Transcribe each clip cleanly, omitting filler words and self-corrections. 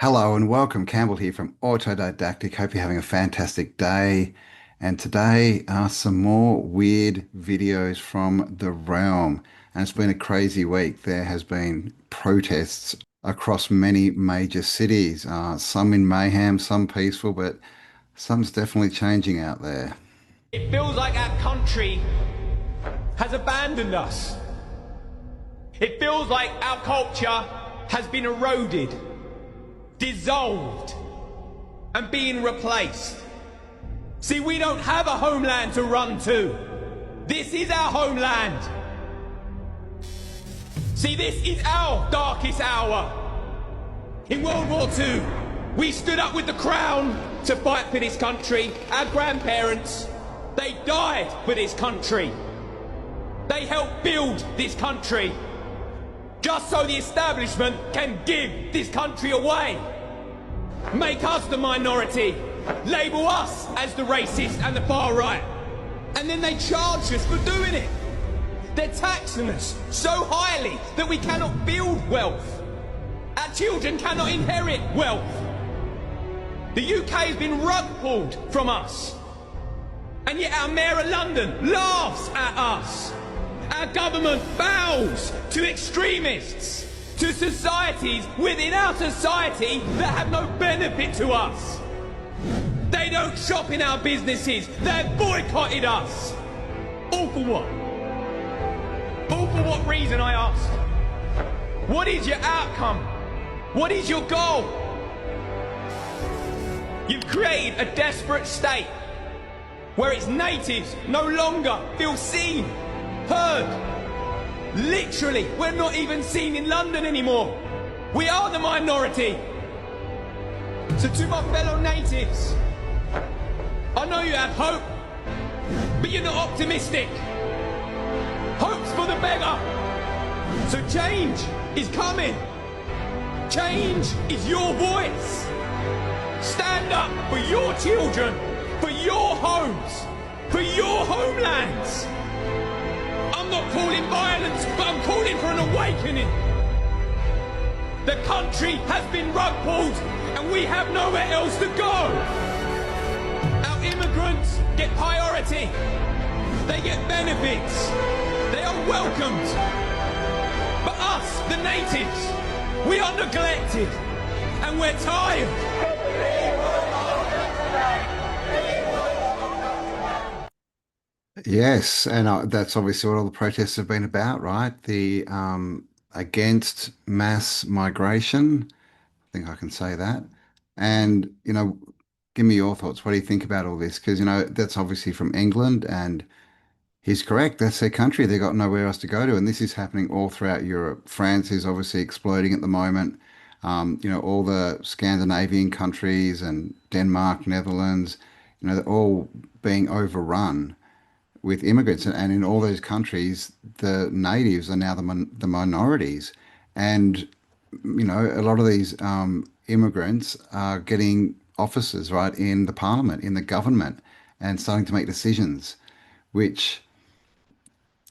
Hello and welcome. Campbell here from Autodidactic. Hope you're having a fantastic day. And today are some more weird videos from the realm. And it's been a crazy week. There has been protests across many major cities. Some in mayhem, some peaceful, but some's definitely changing out there. It feels like our country has abandoned us. It feels like our culture has been eroded, dissolved, and being replaced. See, we don't have a homeland to run to. This is our homeland. See, this is our darkest hour. In World War II, we stood up with the crown to fight for this country. Our grandparents, they died for this country. They helped build this country, just so the establishment can give this country away. Make us the minority, label us as the racist and the far right. And then they charge us for doing it. They're taxing us so highly that we cannot build wealth. Our children cannot inherit wealth. The UK has been rug pulled from us. And yet our Mayor of London laughs at us. Our government bows to extremists, to societies within our society that have no benefit to us. They don't shop in our businesses, they've boycotted us. All for what? All for what reason, I ask? What is your outcome? What is your goal? You've created a desperate state where its natives no longer feel seen, heard. Literally, we're not even seen in London anymore. We are the minority. So to my fellow natives, I know you have hope, but you're not optimistic. Hope's for the beggar. So change is coming. Change is your voice. Stand up for your children, for your homes, for your homelands. I'm not calling violence, but I'm calling for an awakening. The country has been rug pulled and we have nowhere else to go. Our immigrants get priority. They get benefits. They are welcomed. But us, the natives, we are neglected and we're tired. Yes, and that's obviously what all the protests have been about, right? The against mass migration. I think I can say that. And, give me your thoughts. What do you think about all this? Because, that's obviously from England, and he's correct. That's their country. They've got nowhere else to go to. And this is happening all throughout Europe. France is obviously exploding at the moment. All the Scandinavian countries and Denmark, Netherlands, they're all being overrun with immigrants, and in all those countries, the natives are now the minorities, and a lot of these immigrants are getting offices right in the parliament, in the government, and starting to make decisions, which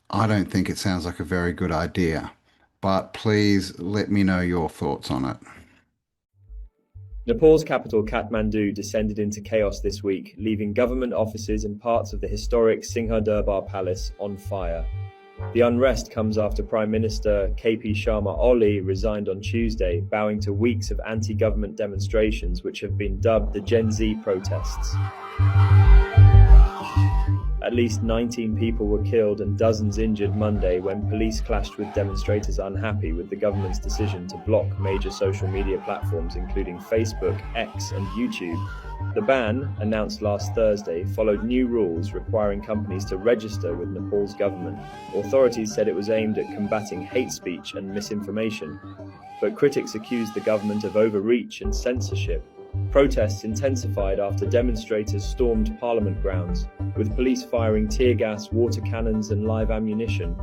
I don't think it sounds like a very good idea. But please let me know your thoughts on it. Nepal's capital Kathmandu descended into chaos this week, leaving government offices and parts of the historic Singha Durbar Palace on fire. The unrest comes after Prime Minister KP Sharma Oli resigned on Tuesday, bowing to weeks of anti-government demonstrations which have been dubbed the Gen Z protests. At least 19 people were killed and dozens injured Monday when police clashed with demonstrators unhappy with the government's decision to block major social media platforms including Facebook, X and YouTube. The ban, announced last Thursday, followed new rules requiring companies to register with Nepal's government. Authorities said it was aimed at combating hate speech and misinformation, but critics accused the government of overreach and censorship. Protests intensified after demonstrators stormed Parliament grounds, with police firing tear gas, water cannons and live ammunition.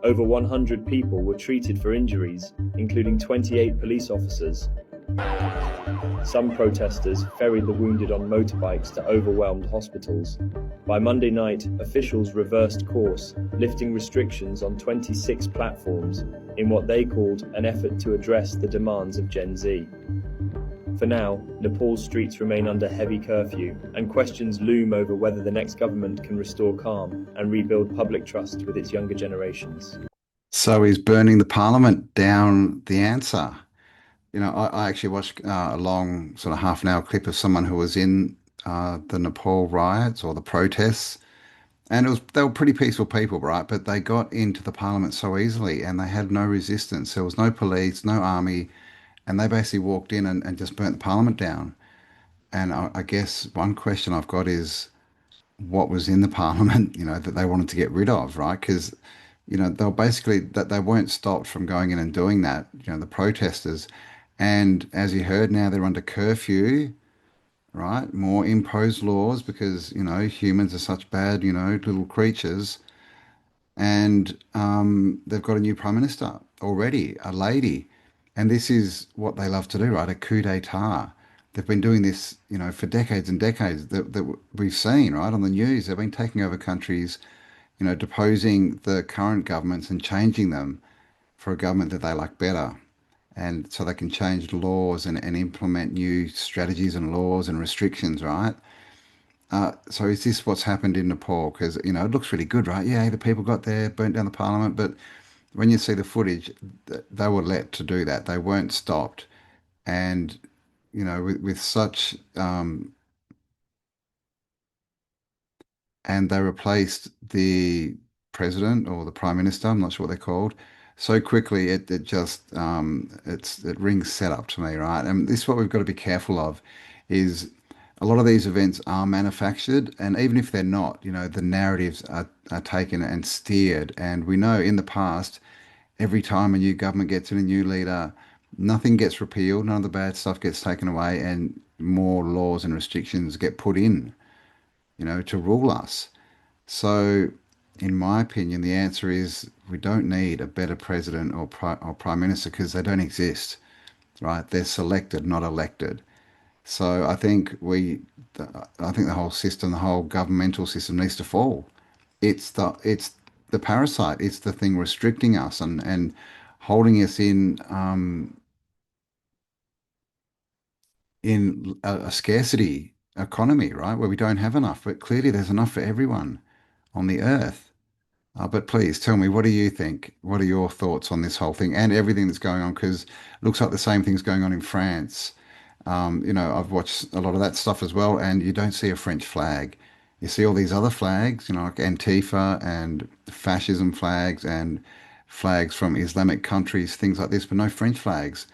Over 100 people were treated for injuries, including 28 police officers. Some protesters ferried the wounded on motorbikes to overwhelmed hospitals. By Monday night, officials reversed course, lifting restrictions on 26 platforms in what they called an effort to address the demands of Gen Z. For now, Nepal's streets remain under heavy curfew, and questions loom over whether the next government can restore calm and rebuild public trust with its younger generations. So is burning the parliament down the answer? I actually watched a long sort of half an hour clip of someone who was in the Nepal riots or the protests. And they were pretty peaceful people, right? But they got into the parliament so easily and they had no resistance. There was no police, no army, and they basically walked in and just burnt the parliament down. And I guess one question I've got is what was in the parliament, that they wanted to get rid of, right? Because, they were basically that they weren't stopped from going in and doing that, the protesters. And as you heard, now they're under curfew, right? More imposed laws because, humans are such bad, little creatures. And they've got a new prime minister already, a lady. And this is what they love to do, right? A coup d'etat. They've been doing this, for decades and decades that we've seen, right, on the news. They've been taking over countries, deposing the current governments and changing them for a government that they like better. And so they can change laws and implement new strategies and laws and restrictions, right? So is this what's happened in Nepal? Because, it looks really good, right? Yeah, the people got there, burnt down the parliament, but when you see the footage, they were let to do that. They weren't stopped. And, with such, and they replaced the president or the prime minister, I'm not sure what they're called, so quickly it just it rings set up to me, right? And this is what we've got to be careful of is a lot of these events are manufactured, and even if they're not, the narratives are taken and steered. And we know in the past, every time a new government gets in, a new leader, nothing gets repealed, none of the bad stuff gets taken away, and more laws and restrictions get put in, to rule us. So, in my opinion, the answer is we don't need a better president or prime minister because they don't exist, right? They're selected, not elected. So I think the whole system, the whole governmental system needs to fall. It's the parasite. It's the thing restricting us and holding us in a scarcity economy, right? Where we don't have enough, but clearly there's enough for everyone on the earth. But please tell me, what do you think? What are your thoughts on this whole thing and everything that's going on? Because it looks like the same thing's going on in France. I've watched a lot of that stuff as well, and you don't see a French flag. You see all these other flags, like Antifa and fascism flags and flags from Islamic countries, things like this, but no French flags.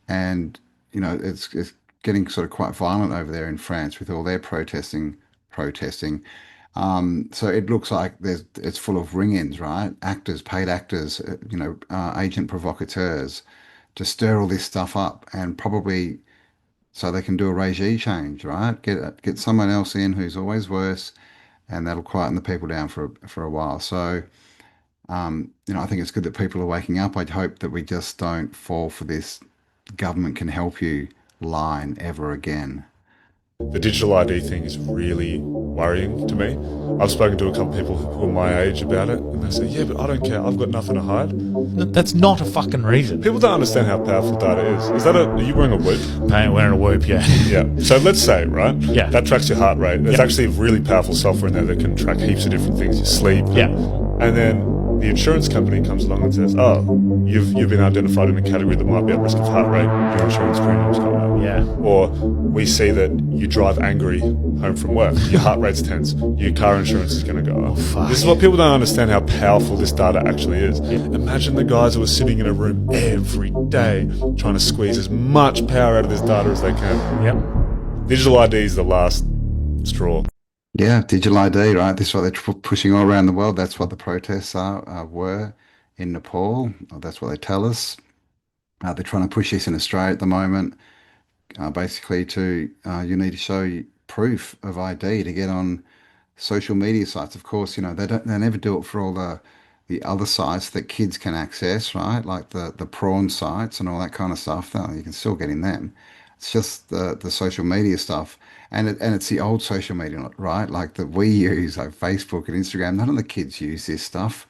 And, it's getting sort of quite violent over there in France with all their protesting. So it looks like it's full of ring-ins, right? Actors, paid actors, agent provocateurs to stir all this stuff up and probably so they can do a regime change, right? Get someone else in who's always worse, and that'll quieten the people down for a while. So, I think it's good that people are waking up. I'd hope that we just don't fall for this government can help you line ever again. The digital ID thing is really worrying to me. I've spoken to a couple of people who are my age about it, and they say, yeah, but I don't care, I've got nothing to hide. That's not a fucking reason. People don't understand how powerful data is. Are you wearing a Whoop? I ain't wearing a Whoop, yeah. Yeah. So let's say, right? Yeah. That tracks your heart rate. There's Yep. actually really powerful software in there that can track heaps of different things, your sleep. Yeah. And then the insurance company comes along and says, oh, you've been identified in a category that might be at risk of heart rate, your insurance premium's going up. Yeah. Or we see that you drive angry home from work, your heart rate's tense, your car insurance is going to go up. fuck. This is what people don't understand, how powerful this data actually is. Imagine the guys who are sitting in a room every day trying to squeeze as much power out of this data as they can. Yep. Digital ID is the last straw. Yeah, digital ID, right? This is what they're pushing all around the world. That's what the protests were in Nepal. That's what they tell us. They're trying to push this in Australia at the moment. Basically, you need to show proof of ID to get on social media sites. Of course, they never do it for all the other sites that kids can access, right? Like the prawn sites and all that kind of stuff. Though you can still get in them. It's just the social media stuff, and it's the old social media, right? Like that we use, like Facebook and Instagram. None of the kids use this stuff.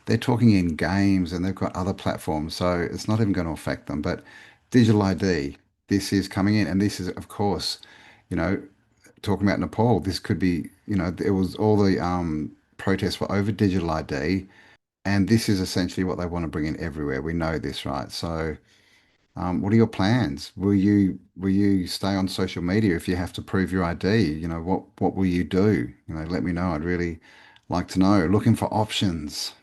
They're talking in games, and they've got other platforms, so it's not even going to affect them. But digital ID, this is coming in. And this is, of course, you know, talking about Nepal, this could be, it was all the protests were over digital ID, and this is essentially what they want to bring in everywhere. We know this, right? So, what are your plans? Will you stay on social media if you have to prove your ID? What will you do? Let me know. I'd really like to know. Looking for options.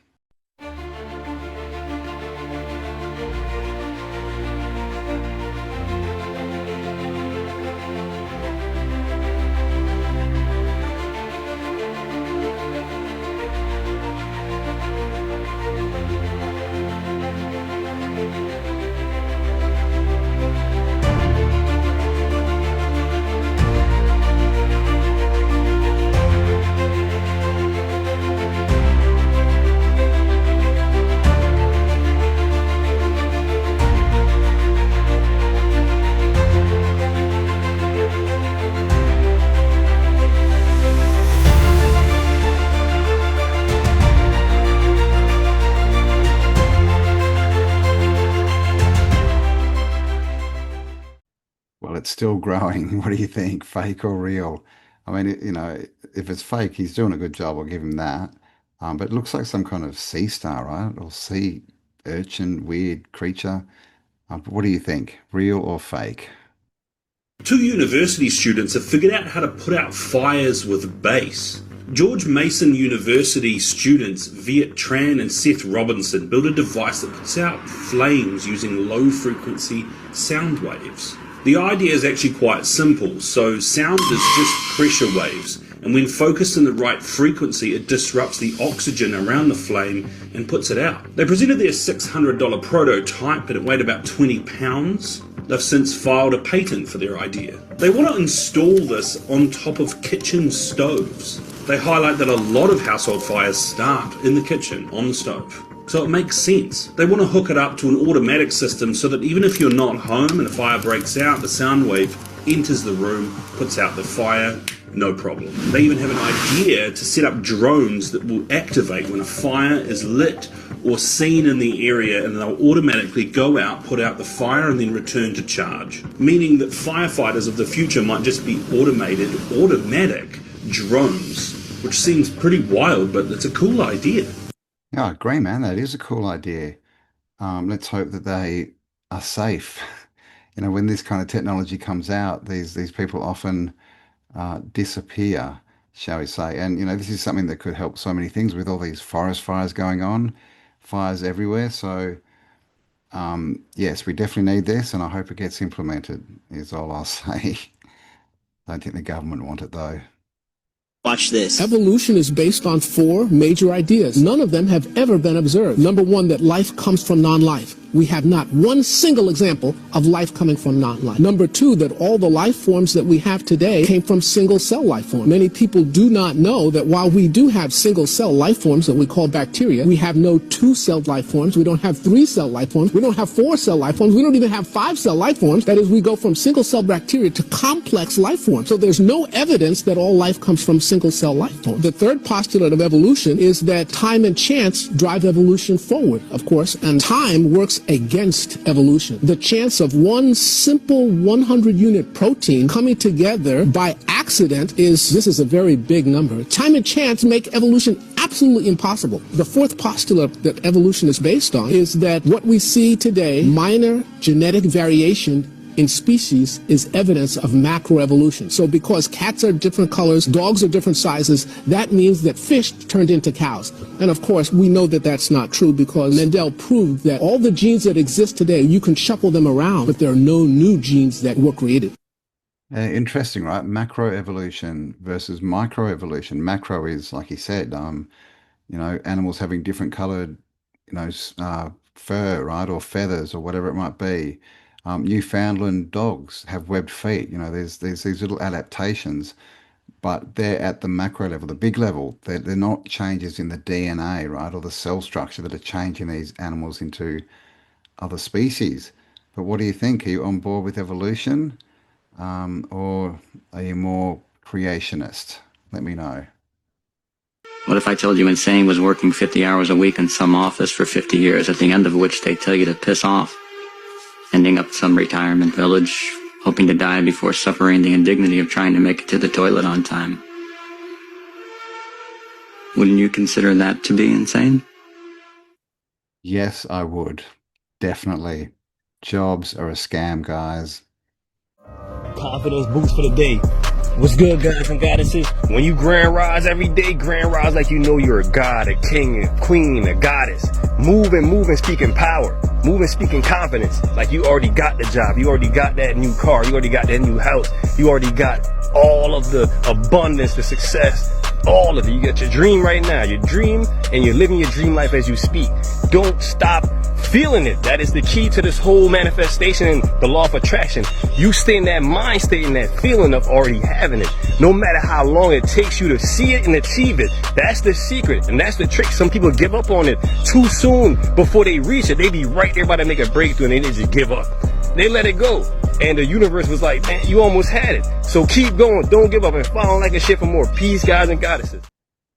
Well, it's still growing. What do you think? Fake or real? I mean, if it's fake, he's doing a good job. I'll give him that. But it looks like some kind of sea star, right? Or sea urchin, weird creature. But what do you think? Real or fake? Two university students have figured out how to put out fires with bass. George Mason University students Viet Tran and Seth Robinson built a device that puts out flames using low-frequency sound waves. The idea is actually quite simple. So sound is just pressure waves, and when focused in the right frequency, it disrupts the oxygen around the flame and puts it out. They presented their $600 prototype, and it weighed about 20 pounds. They've since filed a patent for their idea. They want to install this on top of kitchen stoves. They highlight that a lot of household fires start in the kitchen on the stove. So it makes sense. They want to hook it up to an automatic system so that even if you're not home and a fire breaks out, the sound wave enters the room, puts out the fire, no problem. They even have an idea to set up drones that will activate when a fire is lit or seen in the area, and they'll automatically go out, put out the fire, and then return to charge. Meaning that firefighters of the future might just be automatic drones, which seems pretty wild, but it's a cool idea. Yeah, I agree, man. That is a cool idea. Let's hope that they are safe. When this kind of technology comes out, these people often disappear, shall we say. And, this is something that could help so many things with all these forest fires going on, fires everywhere. So, yes, we definitely need this, and I hope it gets implemented, is all I'll say. Don't think the government want it, though. Watch this. Evolution is based on four major ideas. None of them have ever been observed. Number one, that life comes from non-life. We have not one single example of life coming from non-life. Number two, that all the life forms that we have today came from single-cell life forms. Many people do not know that while we do have single-cell life forms that we call bacteria, we have no two-celled life forms, we don't have three-cell life forms, we don't have four-cell life forms, we don't even have five-cell life forms. That is, we go from single-cell bacteria to complex life forms. So there's no evidence that all life comes from single-cell life forms. The third postulate of evolution is that time and chance drive evolution forward, of course, and time works against evolution. The chance of one simple 100-unit protein coming together by accident this is a very big number. Time and chance make evolution absolutely impossible. The fourth postulate that evolution is based on is that what we see today, minor genetic variation in species, is evidence of macroevolution. So because cats are different colors, dogs are different sizes, that means that fish turned into cows. And of course, we know that that's not true because Mendel proved that all the genes that exist today, you can shuffle them around, but there are no new genes that were created. Interesting, right? Macroevolution versus microevolution. Macro is, like you said, animals having different colored, fur, right, or feathers or whatever it might be. Newfoundland dogs have webbed feet. There's these little adaptations, but they're at the macro level, the big level. They're not changes in the DNA, right, or the cell structure that are changing these animals into other species. But what do you think? Are you on board with evolution, or are you more creationist? Let me know. What if I told you insane was working 50 hours a week in some office for 50 years, at the end of which they tell you to piss off? ending up some retirement village, hoping to die before suffering the indignity of trying to make it to the toilet on time. Wouldn't you consider that to be insane? Yes, I would. Definitely. Jobs are a scam, guys. Confidence boost for the day. What's good, guys and goddesses? When you grand rise every day, grand rise like you know you're a god, a king, a queen, a goddess. Move and speaking power. Move and speaking confidence. Like you already got the job. You already got that new car. You already got that new house. You already got all of the abundance, the success. All of it. You got your dream right now. Your dream, and you're living your dream life as you speak. Don't stop feeling it. That is the key to this whole manifestation and the law of attraction. You stay in that mind state and that feeling of already having it. No matter how long it takes you to see it and achieve it. That's the secret. And that's the trick. Some people give up on it too soon before they reach it. They be right there about to make a breakthrough and they just give up. They let it go. And the universe was like, man, you almost had it. So keep going. Don't give up and follow like a shit for more peace, guys and goddesses.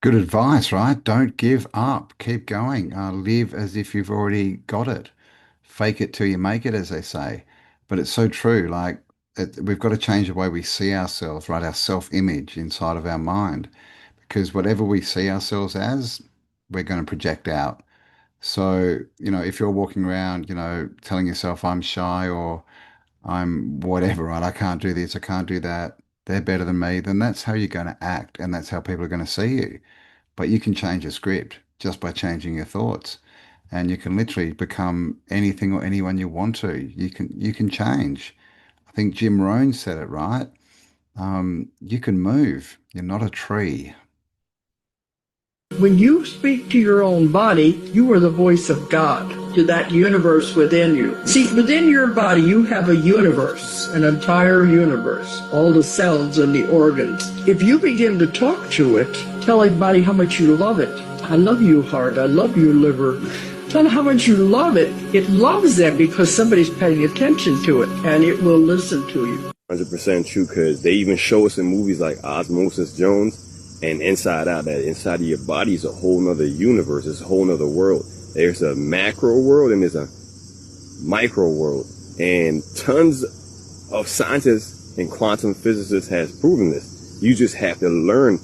Good advice, right? Don't give up. Keep going. Live as if you've already got it. Fake it till you make it, as they say. But it's so true. Like, we've got to change the way we see ourselves, right? Our self-image inside of our mind. Because whatever we see ourselves as, we're going to project out. So, if you're walking around, telling yourself I'm shy or I'm whatever, right? I can't do this, I can't do that. They're better than me, then that's how you're going to act and that's how people are going to see you. But you can change the script just by changing your thoughts. And you can literally become anything or anyone you want to. You can change. I think Jim Rohn said it right. You can move. You're not a tree. When you speak to your own body, you are the voice of God to that universe within you. See, within your body, you have a universe, an entire universe, all the cells and the organs. If you begin to talk to it, tell everybody how much you love it. I love you, heart. I love you, liver. Tell them how much you love it. It loves them because somebody's paying attention to it, and it will listen to you. 100% true, because they even show us in movies like Osmosis Jones and Inside Out, that inside of your body is a whole nother universe, it's a whole nother world. There's a macro world and there's a micro world. And tons of scientists and quantum physicists has proven this. You just have to learn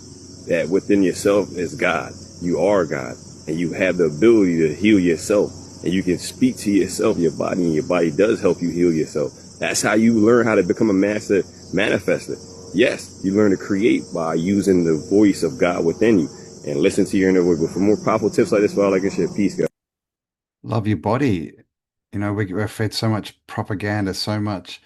that within yourself is God. You are God. And you have the ability to heal yourself. And you can speak to yourself, your body, and your body does help you heal yourself. That's how you learn how to become a master manifester. Yes, you learn to create by using the voice of God within you and listen to your inner voice. But for more powerful tips like this, for all I can share, peace, guys. Love your body. We're fed so much propaganda, so much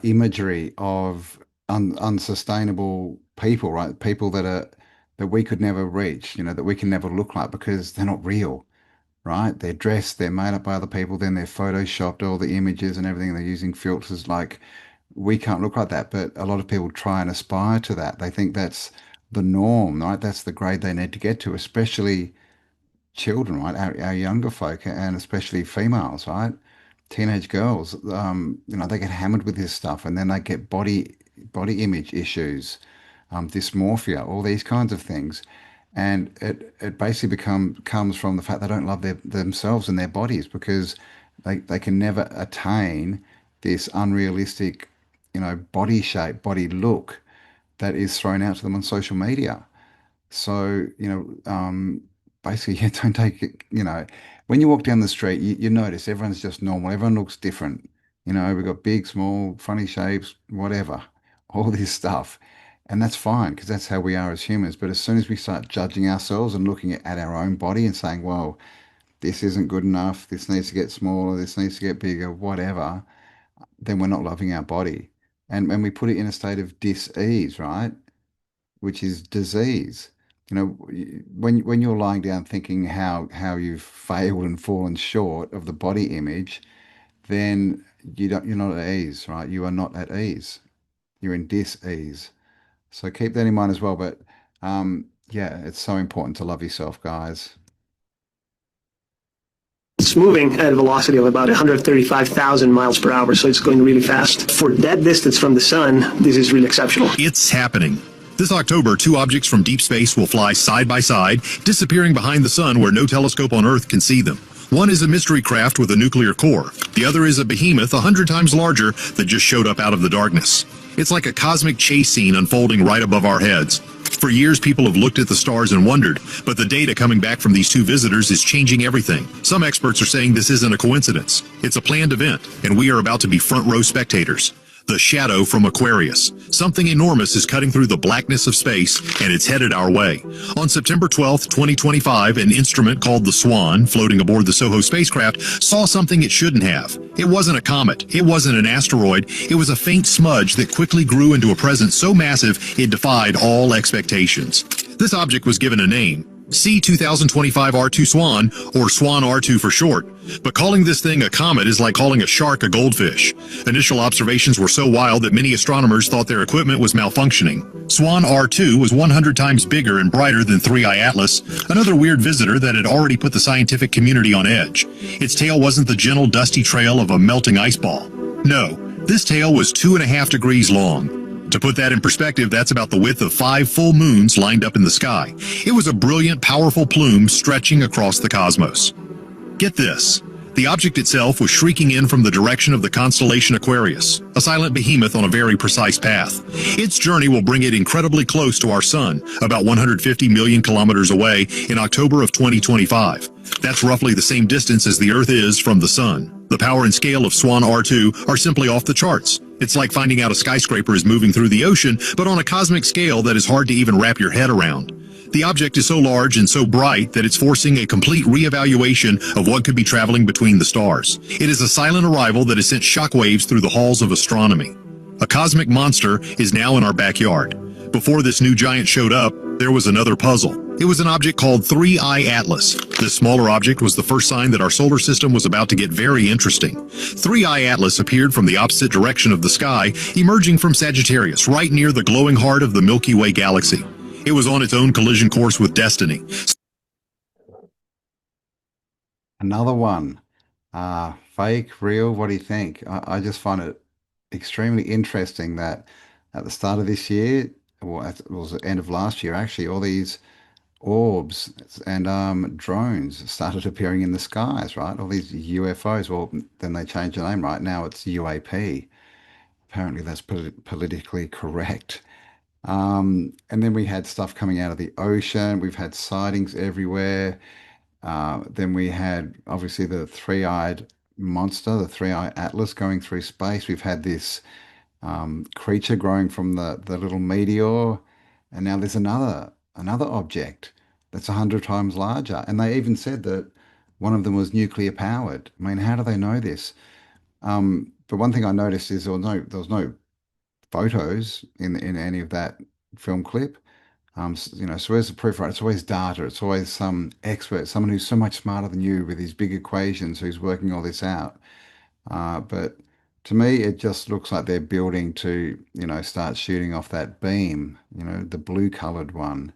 imagery of unsustainable people, right? People that we could never reach, that we can never look like because they're not real, right? They're dressed, they're made up by other people, then they're photoshopped, all the images and everything. They're using filters. Like, we can't look like that, but a lot of people try and aspire to that. They think that's the norm, right? That's the grade they need to get to, especially children, right? Our younger folk, and especially females, right? Teenage girls, they get hammered with this stuff, and then they get body image issues, dysmorphia, all these kinds of things. And it basically comes from the fact they don't love themselves and their bodies because they can never attain this unrealistic, body shape, body look that is thrown out to them on social media. So, basically, don't take it, when you walk down the street, you notice everyone's just normal. Everyone looks different. We've got big, small, funny shapes, whatever, all this stuff. And that's fine because that's how we are as humans. But as soon as we start judging ourselves and looking at our own body and saying, well, this isn't good enough, this needs to get smaller, this needs to get bigger, whatever, then we're not loving our body. And when we put it in a state of dis-ease, right, which is disease, when you're lying down thinking how you've failed and fallen short of the body image, then you're not at ease, right? You are not at ease. You're in dis-ease. So keep that in mind as well. But yeah, it's so important to love yourself, guys. It's moving at a velocity of about 135,000 miles per hour, so it's going really fast. For that distance from the sun, this is really exceptional. It's happening. This October, 2 objects from deep space will fly side by side, disappearing behind the sun where no telescope on Earth can see them. One is a mystery craft with a nuclear core. The other is a behemoth 100 times larger that just showed up out of the darkness. It's like a cosmic chase scene unfolding right above our heads. For years, people have looked at the stars and wondered, but the data coming back from these two visitors is changing everything. Some experts are saying this isn't a coincidence. It's a planned event, and we are about to be front row spectators. The shadow from Aquarius. Something enormous is cutting through the blackness of space, and it's headed our way. On September 12th, 2025, an instrument called the Swan, floating aboard the Soho spacecraft, saw something it shouldn't have. It wasn't a comet. It wasn't an asteroid. It was a faint smudge that quickly grew into a presence so massive it defied all expectations. This object was given a name. C2025 R2 Swan, or Swan R2 for short. But calling this thing a comet is like calling a shark a goldfish. Initial observations were so wild that many astronomers thought their equipment was malfunctioning. Swan R2 was 100 times bigger and brighter than 3i Atlas, another weird visitor that had already put the scientific community on edge. Its tail wasn't the gentle, dusty trail of a melting ice ball. No, this tail was 2.5 degrees long. To put that in perspective, that's about the width of 5 full moons lined up in the sky. It was a brilliant, powerful plume stretching across the cosmos. Get this. The object itself was shrieking in from the direction of the constellation Aquarius, a silent behemoth on a very precise path. Its journey will bring it incredibly close to our sun, about 150 million kilometers away, in October of 2025. That's roughly the same distance as the Earth is from the sun. The power and scale of Swan R2 are simply off the charts. It's like finding out a skyscraper is moving through the ocean, but on a cosmic scale that is hard to even wrap your head around. The object is so large and so bright that it's forcing a complete reevaluation of what could be traveling between the stars. It is a silent arrival that has sent shockwaves through the halls of astronomy. A cosmic monster is now in our backyard. Before this new giant showed up, there was another puzzle. It was an object called 3i Atlas. This smaller object was the first sign that our solar system was about to get very interesting. 3i Atlas appeared from the opposite direction of the sky, emerging from Sagittarius, right near the glowing heart of the Milky Way galaxy. It was on its own collision course with destiny. Another one. Fake, real, what do you think? I just find it extremely interesting that at the start of this year, or it was the end of last year actually, all these orbs and drones started appearing in the skies, right? All these UFOs. Well, then they changed the name, right? Now it's UAP. Apparently that's politically correct. And then we had stuff coming out of the ocean. We've had sightings everywhere. Then we had obviously the three-eyed monster, the 3i Atlas going through space. We've had this creature growing from the little meteor, and now there's another object that's 100 times larger. And they even said that one of them was nuclear powered. I mean, how do they know this? But one thing I noticed is there was no photos in any of that film clip. So where's the proof, right? It's always data. It's always some expert, someone who's so much smarter than you with these big equations who's working all this out. But to me, it just looks like they're building to, start shooting off that beam, the blue-colored one.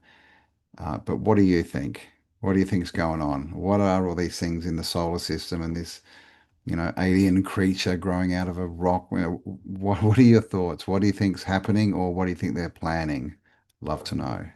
But what do you think? What do you think's going on? What are all these things in the solar system and this, alien creature growing out of a rock? What are your thoughts? What do you think's happening, or what do you think they're planning? Love to know.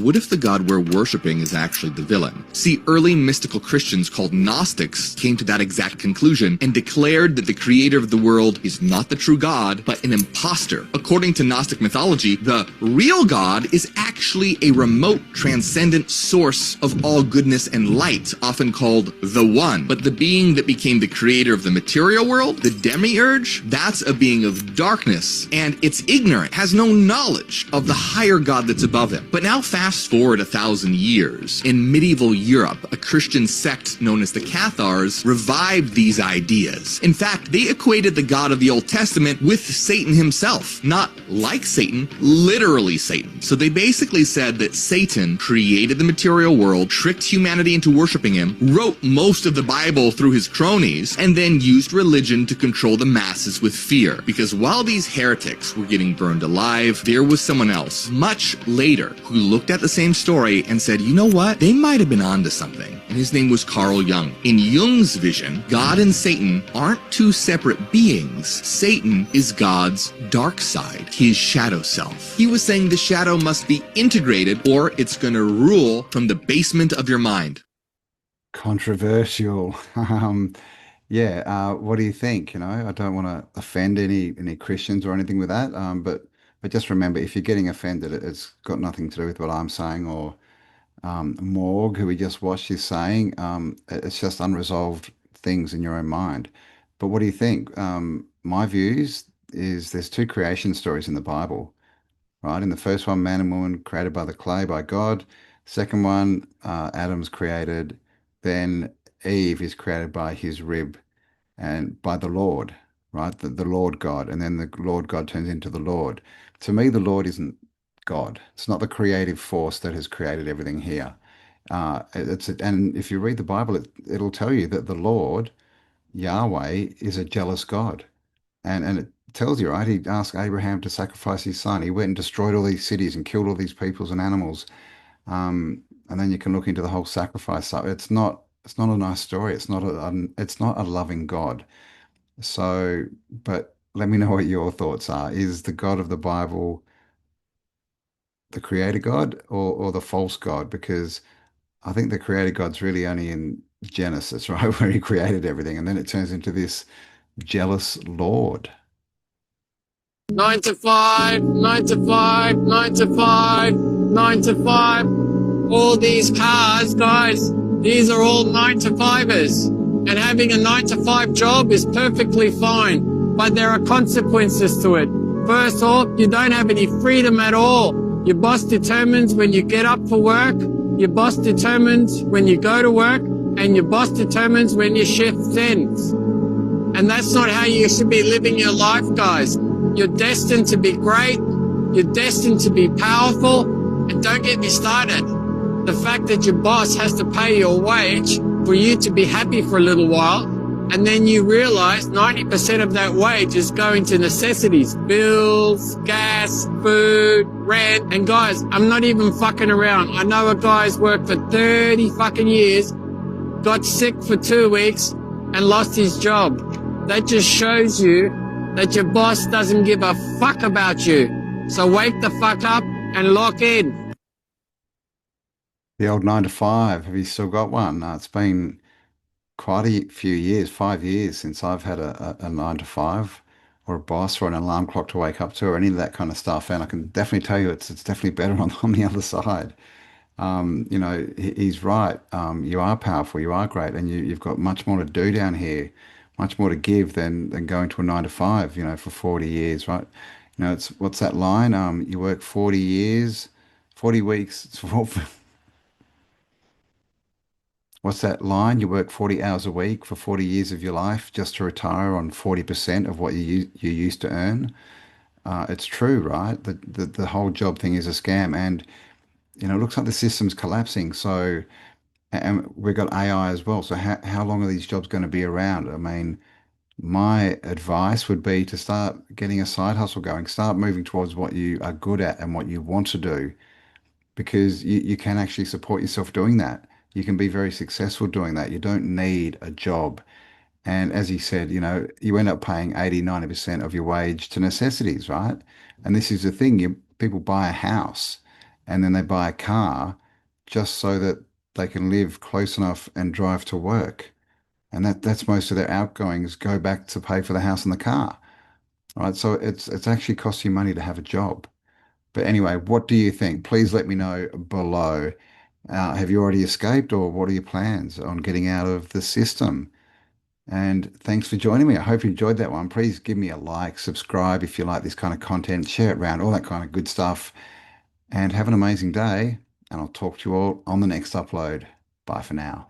What if the god we're worshipping is actually the villain? See, early mystical Christians called Gnostics came to that exact conclusion and declared that the creator of the world is not the true god, but an imposter. According to Gnostic mythology, the real god is actually a remote, transcendent source of all goodness and light, often called the One. But the being that became the creator of the material world, the demiurge, that's a being of darkness, and it's ignorant, has no knowledge of the higher god that's above him. But now fast forward 1,000 years. In medieval Europe, a Christian sect known as the Cathars revived these ideas. In fact, they equated the God of the Old Testament with Satan himself. Not like Satan, literally Satan. So they basically said that Satan created the material world, tricked humanity into worshiping him, wrote most of the Bible through his cronies, and then used religion to control the masses with fear. Because while these heretics were getting burned alive, there was someone else, much later, who looked at the same story and said, you know what? They might have been onto something. And his name was Carl Jung. In Jung's vision, God and Satan aren't two separate beings. Satan is God's dark side, his shadow self. He was saying the shadow must be integrated or it's going to rule from the basement of your mind. Controversial. Yeah, what do you think? You know, I don't want to offend any Christians or anything with that. But just remember, if you're getting offended, it's got nothing to do with what I'm saying or Morg, who we just watched, is saying. It's just unresolved things in your own mind. But what do you think? My views is there's two creation stories in the Bible, right? In the first one, man and woman created by the clay by God. Second one, Adam's created. Then Eve is created by his rib and by the Lord, right? The Lord God. And then the Lord God turns into the Lord. To me, the Lord isn't God. It's not the creative force that has created everything here. And if you read the Bible, it'll tell you that the Lord, Yahweh, is a jealous God. And it tells you, right? He asked Abraham to sacrifice his son. He went and destroyed all these cities and killed all these peoples and animals. And then you can look into the whole sacrifice stuff. It's not a nice story. It's not a loving God. So, but let me know what your thoughts are. Is the God of the Bible the creator God or the false God? Because I think the creator God's really only in Genesis, right? Where he created everything. And then it turns into this jealous Lord. 9 to 5, 9 to 5, 9 to 5, 9 to 5. All these cars, guys, these are all 9 to 5ers. And having a 9 to 5 job is perfectly fine, but there are consequences to it. First off, you don't have any freedom at all. Your boss determines when you get up for work, your boss determines when you go to work, and your boss determines when your shift ends. And that's not how you should be living your life, guys. You're destined to be great. You're destined to be powerful. And don't get me started. The fact that your boss has to pay your wage for you to be happy for a little while, and then you realize 90% of that wage is going to necessities, bills, gas, food, rent. And guys, I'm not even fucking around. I know a guy's worked for 30 fucking years, got sick for 2 weeks, and lost his job. That just shows you that your boss doesn't give a fuck about you. So wake the fuck up and lock in. The old 9 to 5. Have you still got one? It's been quite a few years, 5 years, since I've had a 9 to 5 or a boss or an alarm clock to wake up to or any of that kind of stuff. And I can definitely tell you it's definitely better on the other side. You know, he's right. You are powerful, you are great, and you've got much more to do down here, much more to give than going to a 9 to 5, you know, for 40 years, right? You know, it's what's that line? You work 40 years, 40 weeks. What's that line? You work 40 hours a week for 40 years of your life just to retire on 40% of what you used to earn. It's true, right? The whole job thing is a scam, and you know, it looks like the system's collapsing. So, and we've got AI as well. So, how long are these jobs going to be around? I mean, my advice would be to start getting a side hustle going, start moving towards what you are good at and what you want to do, because you can actually support yourself doing that. You can be very successful doing that. You don't need a job. And as he said, you know, you end up paying 80, 90% of your wage to necessities, right? And this is the thing, people buy a house and then they buy a car just so that they can live close enough and drive to work. And that's most of their outgoings go back to pay for the house and the car, right? So it's actually costs you money to have a job. But anyway, what do you think? Please let me know below. Have you already escaped, or what are your plans on getting out of the system? And thanks for joining me. I hope you enjoyed that one. Please give me a like, subscribe if you like this kind of content, share it around, all that kind of good stuff. And have an amazing day. And I'll talk to you all on the next upload. Bye for now.